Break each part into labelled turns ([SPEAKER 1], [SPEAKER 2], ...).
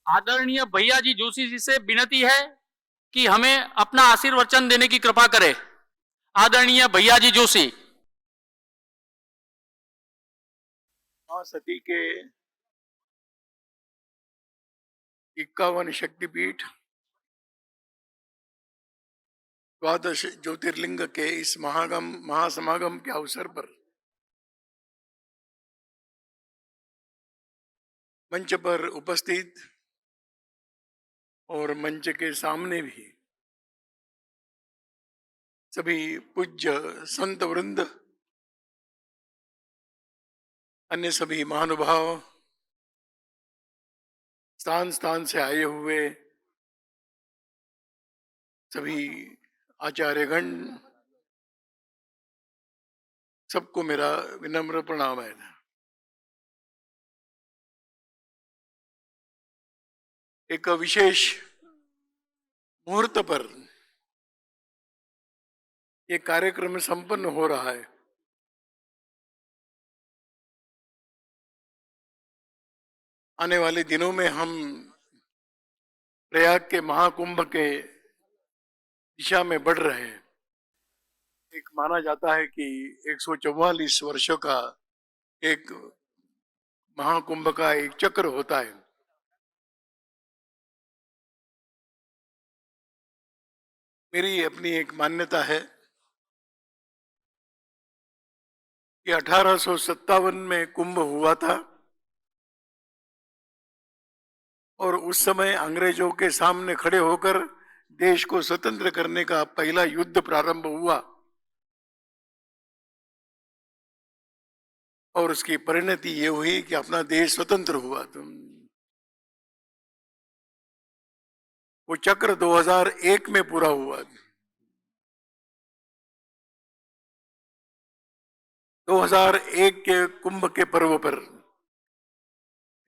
[SPEAKER 1] आदरणीय भैया जी जोशी जी से विनती है कि हमें अपना आशीर्वचन देने की कृपा करें। आदरणीय भैया जी जोशी।
[SPEAKER 2] महासती के 51 शक्तिपीठ, द्वादश ज्योतिर्लिंग के इस महासमागम के अवसर पर मंच पर उपस्थित और मंच के सामने भी सभी पूज्य संत वृंद, अन्य सभी महानुभाव, स्थान स्थान से आए हुए सभी आचार्यगण, सबको मेरा विनम्र प्रणाम है। एक विशेष मुहूर्त पर ये कार्यक्रम संपन्न हो रहा है। आने वाले दिनों में हम प्रयाग के महाकुंभ के दिशा में बढ़ रहे हैं। एक माना जाता है कि 144 वर्षों का एक महाकुंभ का एक चक्र होता है। मेरी अपनी एक मान्यता है कि 1857 में कुंभ हुआ था और उस समय अंग्रेजों के सामने खड़े होकर देश को स्वतंत्र करने का पहला युद्ध प्रारंभ हुआ और उसकी परिणति ये हुई कि अपना देश स्वतंत्र हुआ। वो चक्र 2001 में पूरा हुआ। 2001 के कुंभ के पर्व पर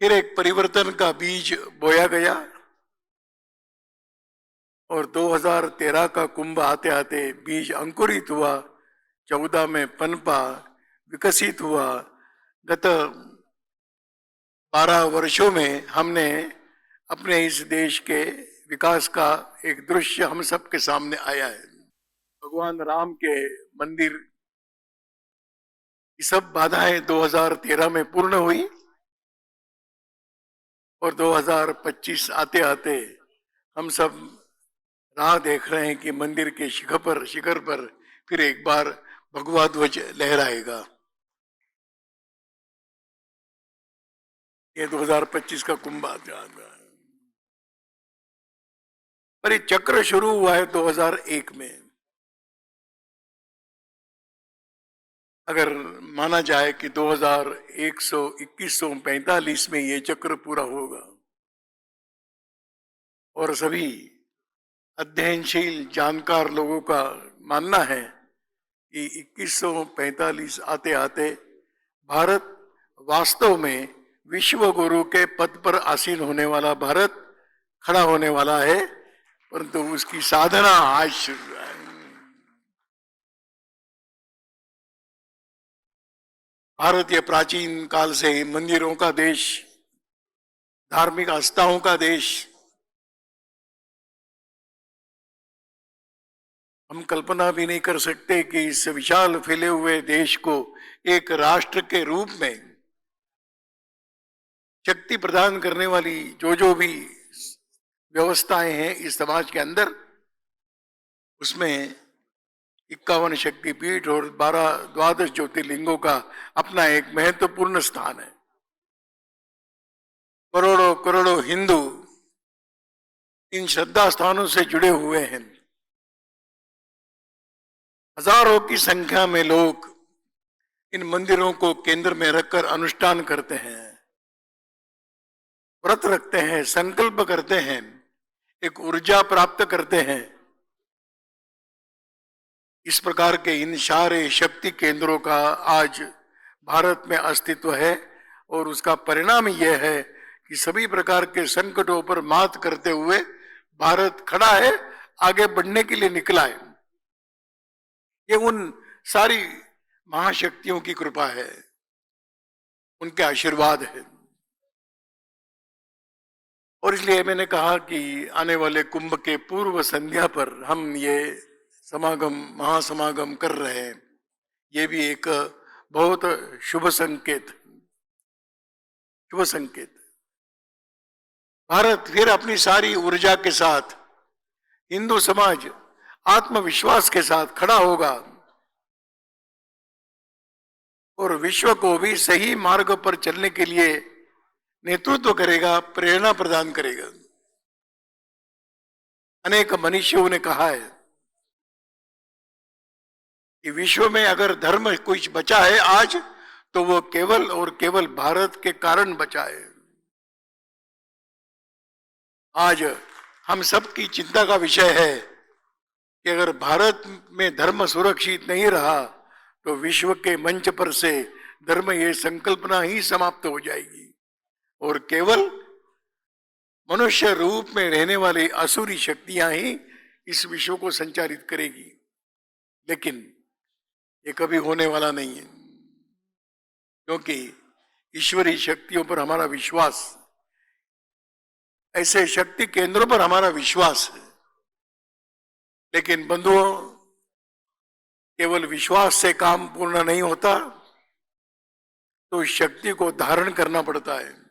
[SPEAKER 2] फिर एक परिवर्तन का बीज बोया गया और 2013 का कुंभ आते आते बीज अंकुरित हुआ, 14 में पनपा, विकसित हुआ। गत 12 वर्षों में हमने अपने इस देश के विकास का एक दृश्य हम सबके सामने आया है। भगवान राम के मंदिर की सब बाधाएं 2013 में पूर्ण हुई और 2025 आते आते हम सब राह देख रहे हैं कि मंदिर के शिखर पर फिर एक बार भगवा ध्वज लहराएगा। ये 2025 का कुंभ आ जाएगा। पर ये चक्र शुरू हुआ है 2001 में। अगर माना जाए कि 2145 में ये चक्र पूरा होगा और सभी अध्ययनशील जानकार लोगों का मानना है कि 2145 आते आते भारत वास्तव में विश्व गुरु के पद पर आसीन होने वाला भारत खड़ा होने वाला है, परंतु उसकी साधना आज शुरू है। भारत ये प्राचीन काल से मंदिरों का देश, धार्मिक आस्थाओं का देश। हम कल्पना भी नहीं कर सकते कि इस विशाल फैले हुए देश को एक राष्ट्र के रूप में शक्ति प्रदान करने वाली जो भी व्यवस्थाएं हैं इस समाज के अंदर, उसमें 51 शक्तिपीठ और 12 ज्योतिर्लिंगों का अपना एक महत्वपूर्ण स्थान है। करोड़ों करोड़ों हिंदू इन श्रद्धा स्थानों से जुड़े हुए हैं। हजारों की संख्या में लोग इन मंदिरों को केंद्र में रखकर अनुष्ठान करते हैं, व्रत रखते हैं, संकल्प करते हैं, एक ऊर्जा प्राप्त करते हैं। इस प्रकार के इन सारे शक्ति केंद्रों का आज भारत में अस्तित्व है और उसका परिणाम यह है कि सभी प्रकार के संकटों पर मात करते हुए भारत खड़ा है, आगे बढ़ने के लिए निकला है। ये उन सारी महाशक्तियों की कृपा है, उनके आशीर्वाद है। और और इसलिए मैंने कहा कि आने वाले कुंभ के पूर्व संध्या पर हम ये समागम महासमागम कर रहे हैं, ये भी एक बहुत शुभ संकेत। शुभ संकेत। भारत फिर अपनी सारी ऊर्जा के साथ, हिंदू समाज आत्मविश्वास के साथ खड़ा होगा और विश्व को भी सही मार्ग पर चलने के लिए नेतृत्व करेगा, प्रेरणा प्रदान करेगा। अनेक मनीषियों ने कहा है कि विश्व में अगर धर्म कुछ बचा है आज, तो वो केवल और केवल भारत के कारण बचा है। आज हम सबकी चिंता का विषय है कि अगर भारत में धर्म सुरक्षित नहीं रहा तो विश्व के मंच पर से धर्म ये संकल्पना ही समाप्त हो जाएगी और केवल मनुष्य रूप में रहने वाली असुरी शक्तियां ही इस विश्व को संचालित करेगी। लेकिन ये कभी होने वाला नहीं है, क्योंकि ईश्वरीय शक्तियों पर हमारा विश्वास, ऐसे शक्ति केंद्रों पर हमारा विश्वास है। लेकिन बंधुओं, केवल विश्वास से काम पूर्ण नहीं होता, तो उस शक्ति को धारण करना पड़ता है,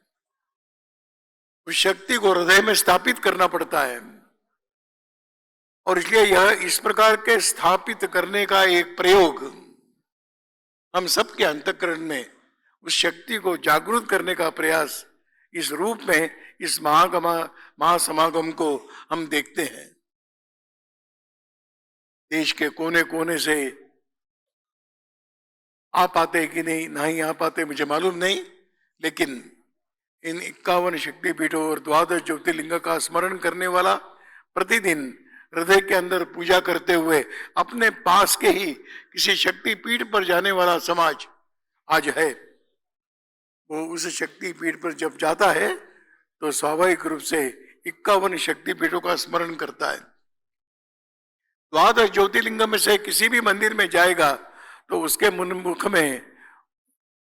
[SPEAKER 2] उस शक्ति को हृदय में स्थापित करना पड़ता है। और इसलिए यह इस प्रकार के स्थापित करने का एक प्रयोग हम सबके अंतःकरण में उस शक्ति को जागृत करने का प्रयास इस रूप में इस महासमागम को हम देखते हैं। देश के कोने कोने से आ पाते कि नहीं आ पाते मुझे मालूम नहीं, लेकिन इन 51 शक्तिपीठों और 12 ज्योतिर्लिंग का स्मरण करने वाला, प्रतिदिन हृदय के अंदर पूजा करते हुए अपने पास के ही किसी शक्तिपीठ पर जाने वाला समाज आज है। वो उस शक्तिपीठ पर जब जाता है तो स्वाभाविक रूप से 51 शक्तिपीठों का स्मरण करता है। 12 ज्योतिर्लिंग में से किसी भी मंदिर में जाएगा तो उसके मुख में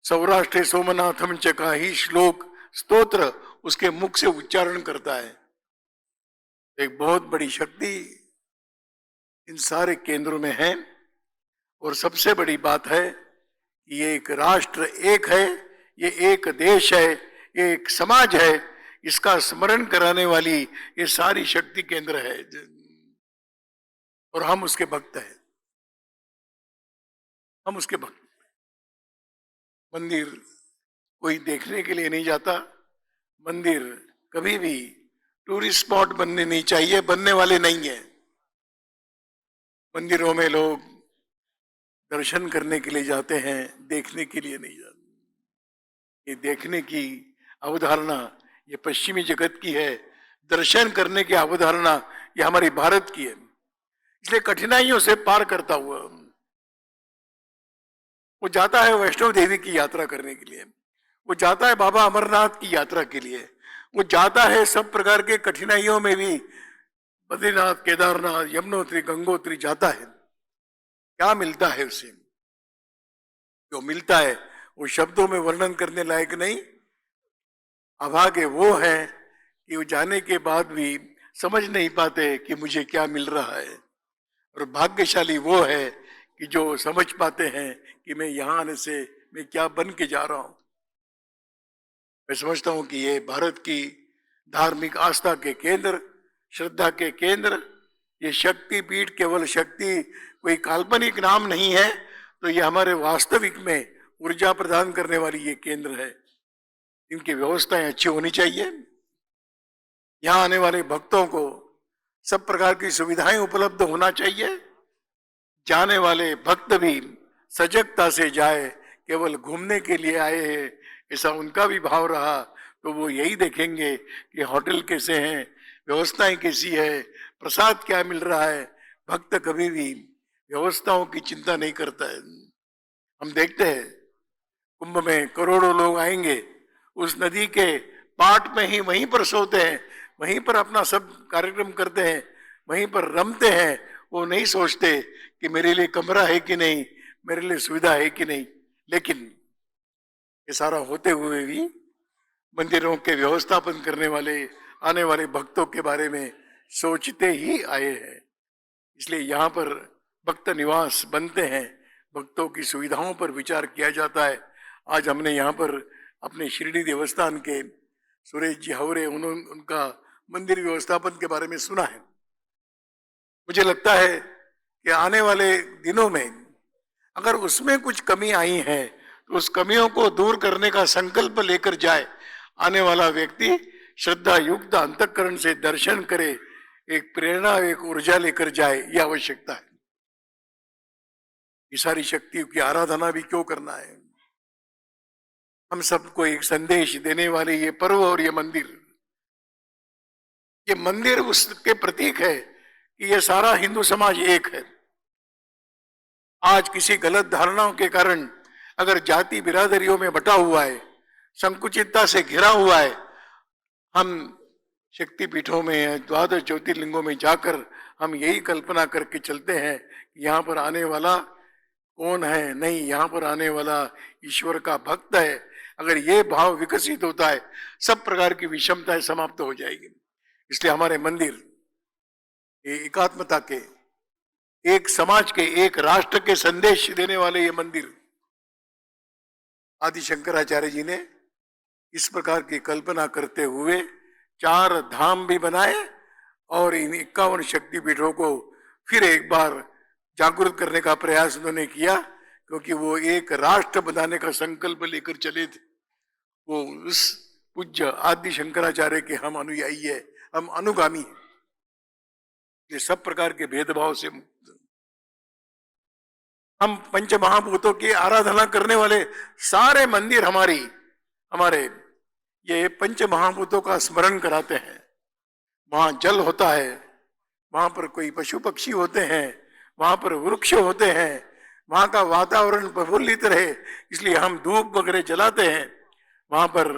[SPEAKER 2] सौराष्ट्र सोमनाथम च का ही श्लोक स्तोत्र उसके मुख से उच्चारण करता है। एक बहुत बड़ी शक्ति इन सारे केंद्रों में है। और सबसे बड़ी बात है कि ये एक राष्ट्र एक है, ये एक देश है, ये एक समाज है, इसका स्मरण कराने वाली ये सारी शक्ति केंद्र है और हम उसके भक्त हैं। हम उसके भक्त। मंदिर कोई देखने के लिए नहीं जाता, मंदिर कभी भी टूरिस्ट स्पॉट बनने नहीं चाहिए, बनने वाले नहीं है। मंदिरों में लोग दर्शन करने के लिए जाते हैं, देखने के लिए नहीं जाते। ये देखने की अवधारणा ये पश्चिमी जगत की है, दर्शन करने की अवधारणा ये हमारी भारत की है। इसलिए कठिनाइयों से पार करता हुआ वो जाता है वैष्णो देवी की यात्रा करने के लिए, वो जाता है बाबा अमरनाथ की यात्रा के लिए, वो जाता है सब प्रकार के कठिनाइयों में भी बद्रीनाथ, केदारनाथ, यमुनोत्री, गंगोत्री जाता है। क्या मिलता है उसे? जो मिलता है वो शब्दों में वर्णन करने लायक नहीं। अभागे वो है कि वो जाने के बाद भी समझ नहीं पाते कि मुझे क्या मिल रहा है, और भाग्यशाली वो है कि जो समझ पाते हैं कि मैं यहाँ आने से मैं क्या बन के जा रहा हूं। मैं समझता हूं कि ये भारत की धार्मिक आस्था के केंद्र, श्रद्धा के केंद्र, ये शक्ति पीठ केवल शक्ति कोई काल्पनिक नाम नहीं है, तो ये हमारे वास्तविक में ऊर्जा प्रदान करने वाली ये केंद्र है। इनकी व्यवस्थाएं अच्छी होनी चाहिए। यहाँ आने वाले भक्तों को सब प्रकार की सुविधाएं उपलब्ध होना चाहिए। जाने वाले भक्त भी सजगता से जाए, केवल घूमने के लिए आए हैं ऐसा उनका भी भाव रहा तो वो यही देखेंगे कि होटल कैसे हैं, व्यवस्थाएं कैसी है, प्रसाद क्या मिल रहा है। भक्त कभी भी व्यवस्थाओं की चिंता नहीं करता है। हम देखते हैं कुंभ में करोड़ों लोग आएंगे, उस नदी के पाट में ही वहीं पर सोते हैं, वहीं पर अपना सब कार्यक्रम करते हैं, वहीं पर रमते हैं। वो नहीं सोचते कि मेरे लिए कमरा है कि नहीं, मेरे लिए सुविधा है कि नहीं। लेकिन ये सारा होते हुए भी मंदिरों के व्यवस्थापन करने वाले आने वाले भक्तों के बारे में सोचते ही आए हैं। इसलिए यहाँ पर भक्त निवास बनते हैं, भक्तों की सुविधाओं पर विचार किया जाता है। आज हमने यहाँ पर अपने शिरडी देवस्थान के सुरेश जी हवरे उनका मंदिर व्यवस्थापन के बारे में सुना है। मुझे लगता है कि आने वाले दिनों में अगर उसमें कुछ कमी आई है तो उस कमियों को दूर करने का संकल्प लेकर जाए, आने वाला व्यक्ति श्रद्धा युक्त अंतःकरण से दर्शन करे, एक प्रेरणा, एक ऊर्जा लेकर जाए, यह आवश्यकता है। ये सारी शक्तियों की आराधना भी क्यों करना है? हम सबको एक संदेश देने वाले ये पर्व और ये मंदिर उसके प्रतीक है कि ये सारा हिंदू समाज एक है। आज किसी गलत धारणाओं के कारण अगर जाति बिरादरियों में बटा हुआ है, संकुचितता से घिरा हुआ है, हम शक्तिपीठों में, द्वादश ज्योतिर्लिंगों में जाकर हम यही कल्पना करके चलते हैं कि यहाँ पर आने वाला कौन है? नहीं, यहाँ पर आने वाला ईश्वर का भक्त है। अगर ये भाव विकसित होता है, सब प्रकार की विषमताएं समाप्त हो जाएगी। इसलिए हमारे मंदिर एकात्मता के, एक समाज के, एक राष्ट्र के संदेश देने वाले ये मंदिर आदि शंकराचार्य जी ने इस प्रकार की कल्पना करते हुए 4 धाम भी बनाए और इन 51 शक्तिपीठों को फिर एक बार जागृत करने का प्रयास उन्होंने किया, क्योंकि वो एक राष्ट्र बनाने का संकल्प लेकर चले थे। वो उस पूज्य आदि शंकराचार्य के हम अनुयायी है, हम अनुगामी हैं। ये सब प्रकार के भेदभाव से मुक्त, हम पंच महाभूतों की आराधना करने वाले सारे मंदिर हमारे ये पंच महाभूतों का स्मरण कराते हैं। वहां जल होता है, वहां पर कोई पशु पक्षी होते हैं, वहां पर वृक्ष होते हैं, वहां का वातावरण प्रफुल्लित रहे इसलिए हम धूप वगैरह जलाते हैं। वहां पर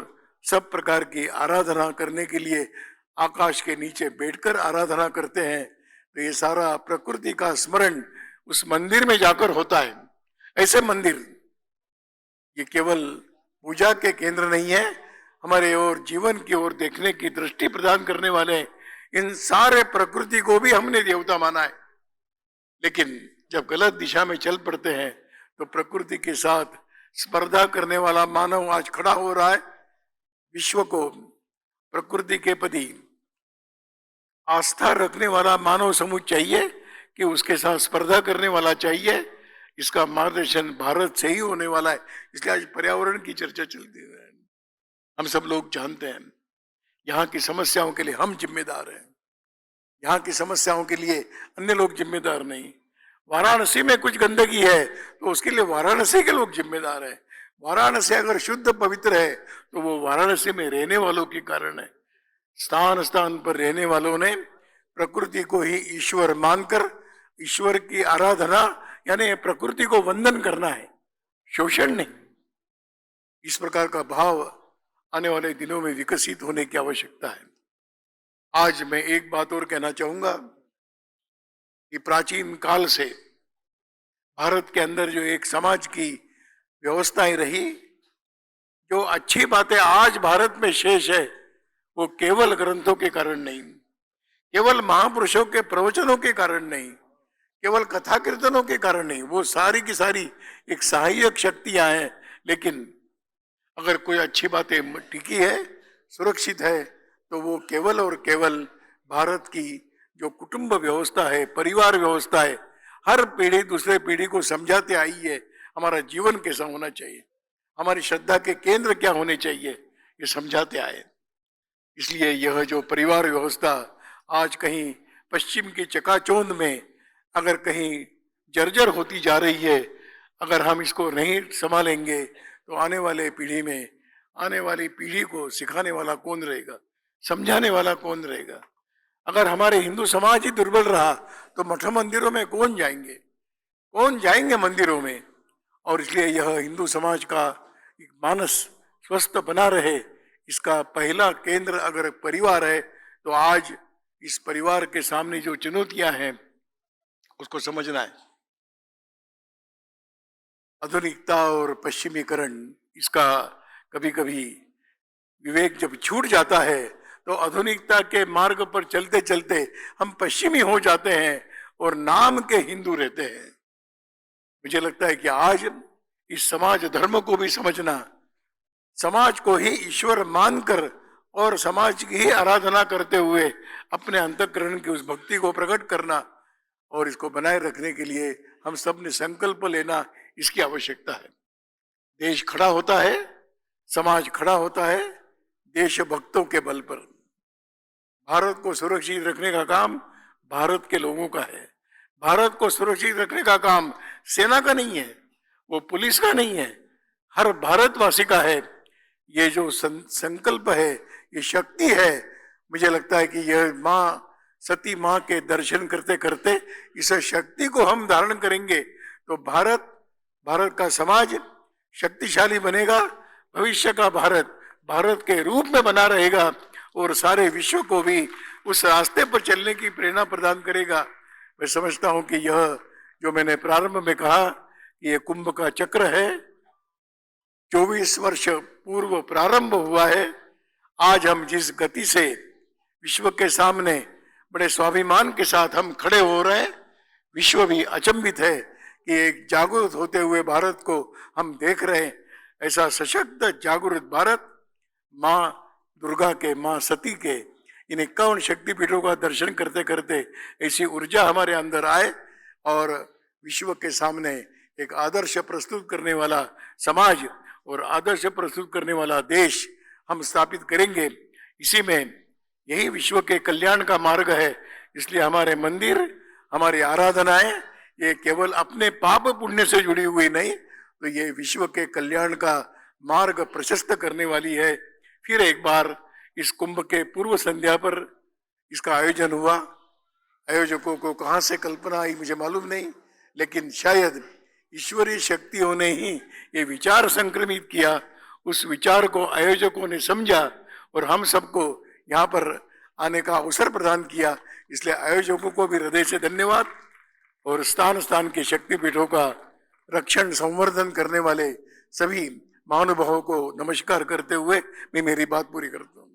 [SPEAKER 2] सब प्रकार की आराधना करने के लिए आकाश के नीचे बैठकर आराधना करते हैं। तो ये सारा प्रकृति का स्मरण उस मंदिर में जाकर होता है। ऐसे मंदिर ये केवल पूजा के केंद्र नहीं है, हमारे और जीवन की ओर देखने की दृष्टि प्रदान करने वाले इन सारे प्रकृति को भी हमने देवता माना है। लेकिन जब गलत दिशा में चल पड़ते हैं तो प्रकृति के साथ स्पर्धा करने वाला मानव आज खड़ा हो रहा है। विश्व को प्रकृति के प्रति आस्था रखने वाला मानव समूह चाहिए कि उसके साथ स्पर्धा करने वाला चाहिए। इसका मार्गदर्शन भारत से ही होने वाला है। इसलिए आज पर्यावरण की चर्चा चलती है। हम सब लोग जानते हैं यहाँ की समस्याओं के लिए हम जिम्मेदार हैं, यहाँ की समस्याओं के लिए अन्य लोग जिम्मेदार नहीं। वाराणसी में कुछ गंदगी है तो उसके लिए वाराणसी के लोग जिम्मेदार हैं। वाराणसी अगर शुद्ध पवित्र है तो वो वाराणसी में रहने वालों के कारण है। स्थान स्थान पर रहने वालों ने प्रकृति को ही ईश्वर मानकर ईश्वर की आराधना यानी प्रकृति को वंदन करना है, शोषण नहीं। इस प्रकार का भाव आने वाले दिनों में विकसित होने की आवश्यकता है। आज मैं एक बात और कहना चाहूंगा कि प्राचीन काल से भारत के अंदर जो एक समाज की व्यवस्थाएं रही, जो अच्छी बातें आज भारत में शेष है, वो केवल ग्रंथों के कारण नहीं, केवल महापुरुषों के प्रवचनों के कारण नहीं, केवल कथा कीर्तनों के कारण नहीं, वो सारी की सारी एक सहायक शक्तियां हैं। लेकिन अगर कोई अच्छी बातें टिकी है, सुरक्षित है, तो वो केवल और केवल भारत की जो कुटुंब व्यवस्था है, परिवार व्यवस्था है, हर पीढ़ी दूसरे पीढ़ी को समझाते आई है हमारा जीवन कैसा होना चाहिए, हमारी श्रद्धा के केंद्र क्या होने चाहिए, ये समझाते आए। इसलिए यह जो परिवार व्यवस्था आज कहीं पश्चिम की चकाचौंध में अगर कहीं जर्जर होती जा रही है, अगर हम इसको नहीं संभालेंगे तो आने वाले पीढ़ी में, आने वाली पीढ़ी को सिखाने वाला कौन रहेगा, समझाने वाला कौन रहेगा? अगर हमारे हिंदू समाज ही दुर्बल रहा तो मठ मंदिरों में कौन जाएंगे, कौन जाएंगे मंदिरों में? और इसलिए यह हिंदू समाज का एक मानस स्वस्थ बना रहे, इसका पहला केंद्र अगर परिवार है तो आज इस परिवार के सामने जो चुनौतियां हैं उसको समझना है। आधुनिकता और पश्चिमीकरण, इसका कभी कभी विवेक जब छूट जाता है तो आधुनिकता के मार्ग पर चलते चलते हम पश्चिमी हो जाते हैं और नाम के हिंदू रहते हैं। मुझे लगता है कि आज इस समाज धर्म को भी समझना, समाज को ही ईश्वर मानकर और समाज की ही आराधना करते हुए अपने अंतःकरण की उस भक्ति को प्रकट करना और इसको बनाए रखने के लिए हम सब ने संकल्प लेना, इसकी आवश्यकता है। देश खड़ा होता है, समाज खड़ा होता है देशभक्तों के बल पर। भारत को सुरक्षित रखने का काम भारत के लोगों का है। भारत को सुरक्षित रखने का काम सेना का नहीं है, वो पुलिस का नहीं है, हर भारतवासी का है। ये जो संकल्प है, ये शक्ति है। मुझे लगता है कि यह माँ सती माँ के दर्शन करते करते इस शक्ति को हम धारण करेंगे तो भारत का समाज शक्तिशाली बनेगा। भविष्य का भारत के रूप में बना रहेगा और सारे विश्व को भी उस रास्ते पर चलने की प्रेरणा प्रदान करेगा। मैं समझता हूं कि यह जो मैंने प्रारंभ में कहा कि ये कुंभ का चक्र है, 24 वर्ष पूर्व प्रारंभ हुआ है। आज हम जिस गति से विश्व के सामने बड़े स्वाभिमान के साथ हम खड़े हो रहे हैं, विश्व भी अचंभित है कि एक जागरूक होते हुए भारत को हम देख रहे हैं। ऐसा सशक्त जागरूक भारत माँ दुर्गा के, माँ सती के इन 51 शक्तिपीठों का दर्शन करते करते ऐसी ऊर्जा हमारे अंदर आए और विश्व के सामने एक आदर्श प्रस्तुत करने वाला समाज और आदर्श प्रस्तुत करने वाला देश हम स्थापित करेंगे। इसी में यही विश्व के कल्याण का मार्ग है। इसलिए हमारे मंदिर, हमारी आराधनाएं ये केवल अपने पाप पुण्य से जुड़ी हुई नहीं, तो ये विश्व के कल्याण का मार्ग प्रशस्त करने वाली है। फिर एक बार इस कुंभ के पूर्व संध्या पर इसका आयोजन हुआ। आयोजकों को कहाँ से कल्पना आई मुझे मालूम नहीं, लेकिन शायद ईश्वरीय शक्तियों ने ही ये विचार संक्रमित किया। उस विचार को आयोजकों ने समझा और हम सबको यहाँ पर आने का अवसर प्रदान किया। इसलिए आयोजकों को भी हृदय से धन्यवाद और स्थान स्थान के शक्तिपीठों का रक्षण संवर्धन करने वाले सभी महानुभावों को नमस्कार करते हुए मैं मेरी बात पूरी करता हूँ।